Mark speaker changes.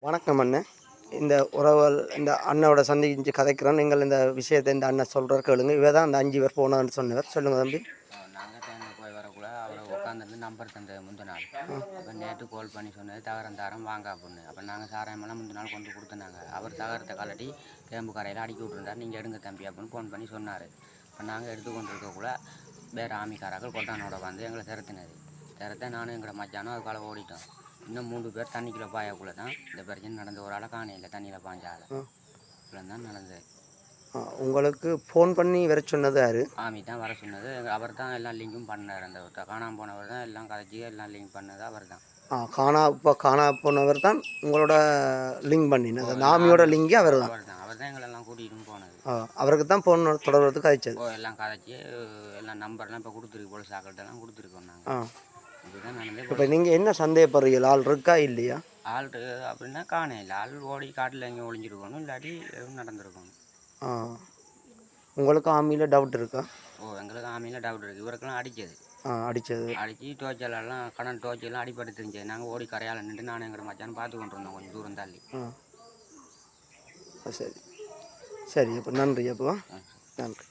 Speaker 1: வணக்கம் அண்ணன். இந்த உறவுகள் இந்த அண்ணனோட சந்திச்சு கதைக்கிறோம். நீங்கள் இந்த விஷயத்தை இந்த அண்ணன் சொல்கிறார் கேளுங்க. இவ தான் அந்த 5 பேர் போனான்னு சொன்னவர். சொல்லுங்கள் தம்பி.
Speaker 2: நாங்கள் ட்ரெயினில் போய் வரக்குள்ள அவரை உட்காந்துருந்து நம்பர் தந்தது முந்தின நாள். அப்போ நேற்று கால் பண்ணி சொன்னது தகரம் வாங்க அப்படின்னு. அப்போ நாங்கள் சாராயமெல்லாம் முந்தின நாள் கொண்டு கொடுத்துனாங்க. அவர் தகரத்தை கலட்டி கேம்பு கரையில் அடுக்கி விட்டுருந்தார். நீங்கள் எடுங்க தம்பி அப்படின்னு ஃபோன் பண்ணி சொன்னார். இப்போ நாங்கள் எடுத்து கொண்டு இருக்கக்குள்ள வேறு ஆமிக்காராக்கள் கொட்டானோட வந்து எங்களை திறத்தை நானும் எங்களை மச்சானும் அதுக்கால ஓடிட்டோம். இன்னும் 3 பேர் தண்ணிக்குள்ளே பாயக்குள்ளே தான் இந்த பிரச்சனை நடந்த. ஒரு ஆளை காணையில் தண்ணியில் பாஞ்சால இவ்வளோ தான் நடந்தது.
Speaker 1: உங்களுக்கு ஃபோன் பண்ணி வர சொன்னது யார்?
Speaker 2: ஆமி தான் வர சொன்னது. அவர் தான் எல்லாம் லிங்கும் பண்ணார். அந்த காணாமல் போனவர் தான் எல்லாம் கதைச்சி எல்லாம் லிங்க் பண்ணது அவர் தான்.
Speaker 1: காணா போனவர் தான் உங்களோட லிங்க் பண்ணினது. அந்த ஆமியோட லிங்கே அவர் தான்.
Speaker 2: அவர் தான் எங்களெல்லாம் கூட்டிகிட்டு போனது.
Speaker 1: அவருக்கு தான் ஃபோன் தொடர்புக்கு கதைச்சது.
Speaker 2: எல்லாம் கதைச்சி எல்லாம் நம்பர்லாம் இப்போ கொடுத்துருக்கு. போலீஸ் ஆக்கள்கிட்டலாம் கொடுத்துருக்கோம் நாங்கள். இதுதான் நடந்தது.
Speaker 1: இப்போ நீங்கள் என்ன சந்தேகப்படுறீங்க? ஆள் இருக்கா இல்லையா?
Speaker 2: ஆள் அப்படின்னா காணையில் ஆள் ஓடி காட்டில் எங்கே ஒளிஞ்சிருக்கணும், இல்லாட்டி எதுவும் நடந்திருக்கணும்.
Speaker 1: உங்களுக்கு ஆமியில் டவுட் இருக்கா?
Speaker 2: எங்களுக்கு ஆமியில் டவுட் இருக்குது. இவருக்கெல்லாம் அடித்து டோச்சலெல்லாம் கடன் டோச்செல்லாம் அடிப்பட்டு தெரிஞ்சது. நாங்கள் ஓடி கரையால் நின்று நானும் எங்களை மச்சான்னு பார்த்து கொண்டு இருந்தோம் கொஞ்சம் தூரம் தள்ளி.
Speaker 1: சரி சரி. அப்போ நன்றி. அப்போ நன்றி.